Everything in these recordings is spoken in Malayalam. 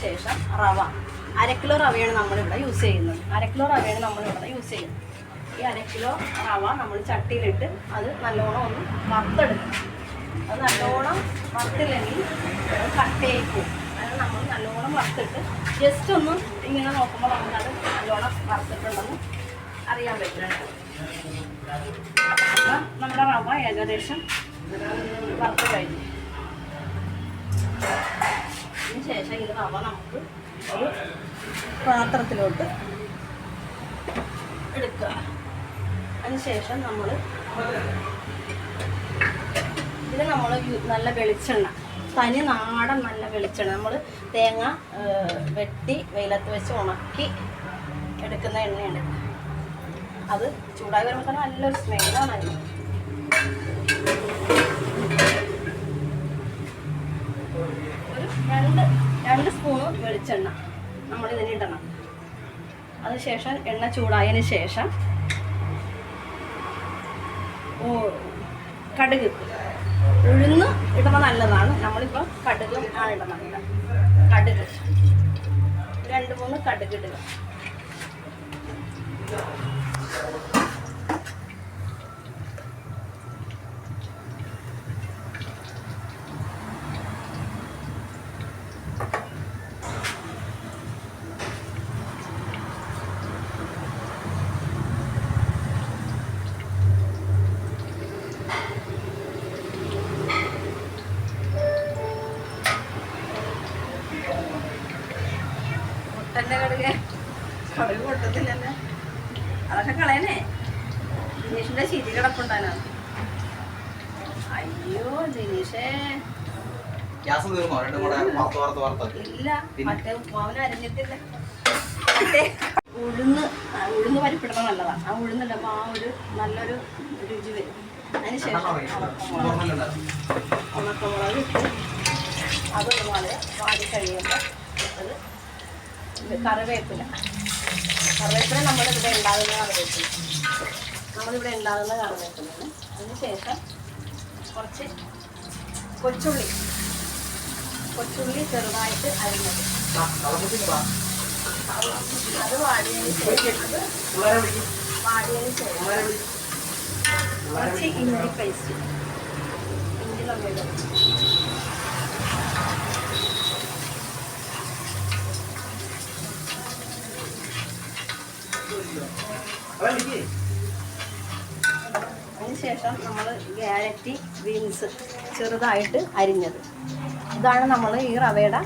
ശേഷം റവ 1/2 കിലോ റവയാണ് നമ്മളിവിടെ യൂസ് ചെയ്യുന്നത്. 1/2 കിലോ റവയാണ് നമ്മളിവിടെ യൂസ് ചെയ്യുന്നത്. ഈ 1/2 കിലോ റവ നമ്മൾ ചട്ടിയിലിട്ട് അത് നല്ലോണം ഒന്ന് വറുത്തെടുക്കണം. അത് നല്ലോണം വറുത്തില്ലെങ്കിൽ കട്ടയായി പോകും. അതായത് നമ്മൾ നല്ലോണം വറുത്തിട്ട് ജസ്റ്റ് ഒന്ന് ഇങ്ങനെ നോക്കുമ്പോൾ നമുക്കത് നല്ലോണം വറുത്തിട്ടുണ്ടെന്ന് അറിയാൻ പറ്റുന്നുണ്ട്. അപ്പം നമ്മുടെ റവ ഏകദേശം വറുത്ത് കഴിഞ്ഞു. അതിന് ശേഷം ഈ റവ നമുക്ക് ഒരു പാത്രത്തിലോട്ട് എടുക്കുക. അതിനുശേഷം നമ്മൾ ഇതിൽ നല്ല വെളിച്ചെണ്ണ, തനി നാടൻ നല്ല വെളിച്ചെണ്ണ, നമ്മൾ തേങ്ങ വെട്ടി വെയിലത്ത് വെച്ച് ഉണക്കി എടുക്കുന്ന എണ്ണയുണ്ട്. അത് ചൂടായി വരുമ്പോൾ തന്നെ നല്ലൊരു സ്മെല്ലാണ് അതിന്. ഒരു രണ്ട് സ്പൂണ് വെളിച്ചെണ്ണ നമ്മളിതിന് ഇടണം. അതിനുശേഷം എണ്ണ ചൂടായതിന് ശേഷം കടുക്, ഉഴുന്ന് ഇടുമ്പോൾ നല്ലതാണ്. നമ്മളിപ്പോൾ കടുക് ആണ് ഇടണം. കടുക് 2-3 കടുക് ഇടുക. മുട്ടൻ്റെ കടുക് പൊട്ടത്തില്ലല്ലോ, അതൊക്കെ കളയണേ. ദിനേഷിൻ്റെ ചിരി കിടപ്പുണ്ടാനാ. അയ്യോ ദിനേഷേ, ഇല്ല മറ്റേ ഉപ്പുമാവിന് അരിഞ്ഞിട്ടില്ല. മറ്റേ ഉഴുന്ന് പരിപ്പിടുന്നത് നല്ലതാണ്. ആ ഉഴുന്നിടുമ്പോൾ ആ ഒരു നല്ലൊരു രുചി വരും. അതിനുശേഷം ഉണക്കമുളക് ഇട്ട് അതൊന്ന് വളരെ വാടി കഴിയുമ്പോൾ അത് കറിവേപ്പില നമ്മളിവിടെ ഉണ്ടാകുന്ന കറിവേപ്പിലാണ്. അതിനുശേഷം കുറച്ച് കൊച്ചുള്ളി ചെറുതായിട്ട് അരിഞ്ഞത്, അത് വാടിയതിന് ശേഷം കുറച്ച് ഇഞ്ചി പേസ്റ്റ്, ഇഞ്ചി നമ്മളിടും. അതിനുശേഷം നമ്മൾ ക്യാരറ്റ്, ബീൻസ് ചെറുതായിട്ട് അരിഞ്ഞത്, ഇതാണ് നമ്മൾ ഈ റവയുടെ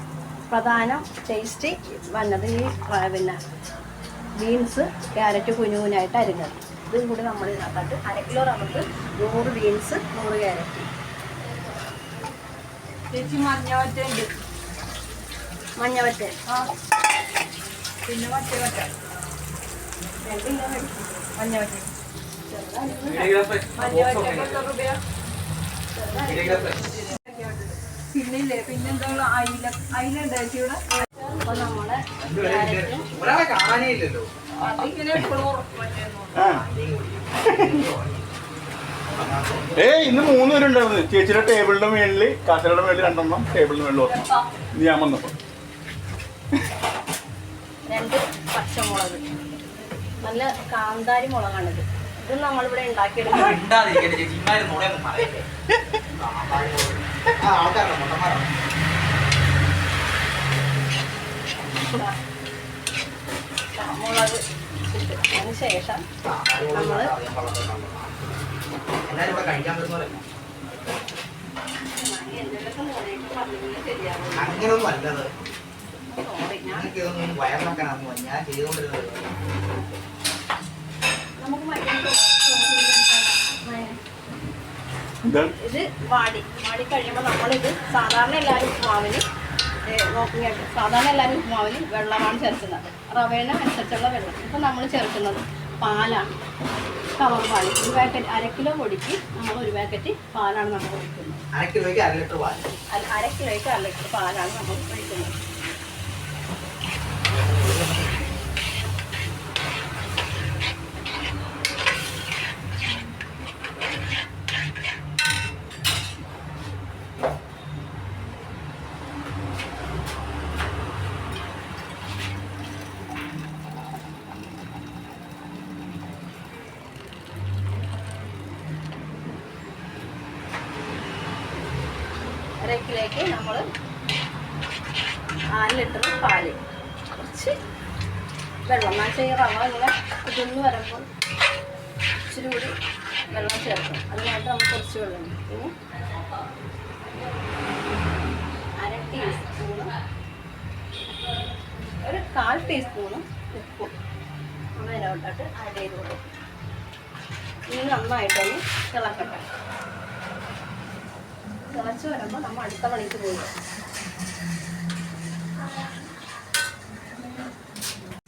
പ്രധാന ടേസ്റ്റ് വന്നത്. ഈ പിന്നെ ബീൻസ്, ക്യാരറ്റ് കുനുകുനായിട്ട് അരിഞ്ഞത്, ഇതും കൂടി നമ്മൾ ഇതിനകത്ത് 1/2 കിലോ റവക്ക് 100 ബീൻസ് 100 ക്യാരറ്റ്. ചേച്ചി മഞ്ഞവറ്റ പിന്നെ മറ്റേ 2 കിലോ മഞ്ഞവറ്റ പിന്നില്ലേ പിന്നെന്താ അയില ഉണ്ട് ചേച്ചി ഇവിടെ. അപ്പോൾ നമ്മളെ അതിങ്ങനെ എപ്പോഴും ഇന്ന് 3 പേരുണ്ടായിരുന്നു. ചേച്ചിയുടെ ടേബിളിന്റെ മേളില്, കാസയുടെ മേളിൽ 2 ടേബിളിന് മേളിൽ ഓർമ്മ. ഇത് ഞാൻ വന്നപ്പോ 2 പച്ചമുളക്, നല്ല കാന്താരി മുളകാണിത്. ഇത് നമ്മളിവിടെ ഉണ്ടാക്കിയെടുക്കുന്നത് മുളക് ഇട്ട് അതിന് ശേഷം നമ്മൾ അങ്ങനൊന്നും അല്ലത്. ഞാനൊന്നും വയറിളക്കാനാണെന്ന് ഞാൻ ചെയ്തുകൊണ്ടിരുന്നത്. ഇത് വാടി കഴിയുമ്പോൾ നമ്മളിത് സാധാരണ എല്ലാവരും ഉപ്പുമാവിന് വെള്ളമാണ് ചേർക്കുന്നത്. റവേന അനുസരിച്ചുള്ള വെള്ളം. ഇപ്പം നമ്മൾ ചേർക്കുന്നത് പാലാണ്, കവർ പാൽ. 1 പാക്കറ്റ് 1/2 കിലോ പൊടിക്ക് നമ്മൾ 1 പാക്കറ്റ് പാലാണ് നമ്മൾ ഒഴിക്കുന്നത്. 1/2 കിലോയ്ക്ക് 1/2 ലിറ്റർ പാൽ. 1/2 കിലോയ്ക്ക് 1/2 ലിറ്റർ പാലാണ് നമ്മൾ ഒഴിക്കുന്നത്. 1/2 നമ്മൾ 4 ലിറ്റർ പാല്, കുറച്ച് വെള്ളം. എന്നാൽ ഈ റവ ഇങ്ങനെ കുതിർന്ന് വരുമ്പോൾ ഇച്ചിരി കൂടി വെള്ളം ചേർക്കും. അതിനായിട്ട് നമുക്ക് കുറച്ച് വെള്ളം. പിന്നെ 1/2 ടീസ്പൂണ്, ഒരു 1/4 ടീസ്പൂണ് ഉപ്പും നമ്മൾ അതിനോട്ടായിട്ട് ആഡ് ചെയ്ത് കൊടുക്കും. ഇനി നന്നായിട്ടൊന്ന് തിളക്കട്ടെ. തിളച്ച് വരുമ്പോൾ നമ്മൾ അടുത്ത പണിക്ക് പോയി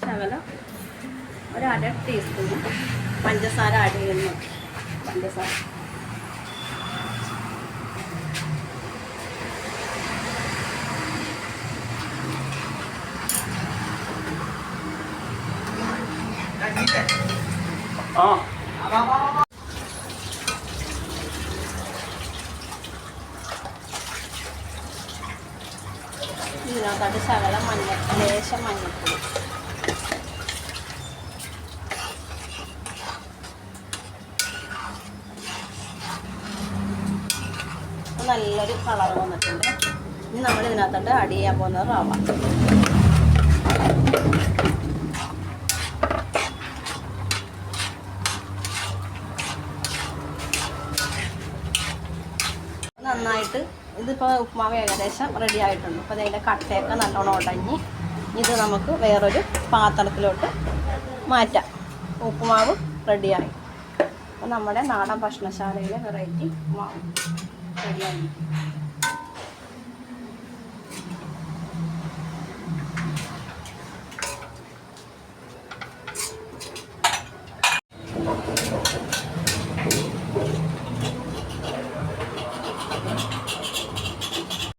ശകലം ഒരു 1/2 ടീസ്പൂണ് പഞ്ചസാര ആഡ് ചെയ്യുന്നു. പഞ്ചസാര ആ ഇതിനകത്തോട്ട് ശകലം ലേശം മഞ്ഞൾപ്പൊടി, നല്ലൊരു കളർ വന്നിട്ടുണ്ട്. ഇനി നമ്മൾ ഇതിനകത്തോട്ട് ആഡ് ചെയ്യാൻ പോകുന്നത് റവ. നന്നായിട്ട് ഇതിപ്പോൾ ഉപ്പുമാവ് ഏകദേശം റെഡി ആയിട്ടുണ്ട്. അപ്പോൾ അതിൻ്റെ കട്ടയൊക്കെ നല്ലോണം ഉടഞ്ഞ് ഇത് നമുക്ക് വേറൊരു പാത്രത്തിലോട്ട് മാറ്റാം. ഉപ്പുമാവ് റെഡിയായി. അപ്പോൾ നമ്മുടെ നാടൻ ഭക്ഷണശാലയിലെ വെറൈറ്റി ഉപ്പുമാവ് റെഡിയായി.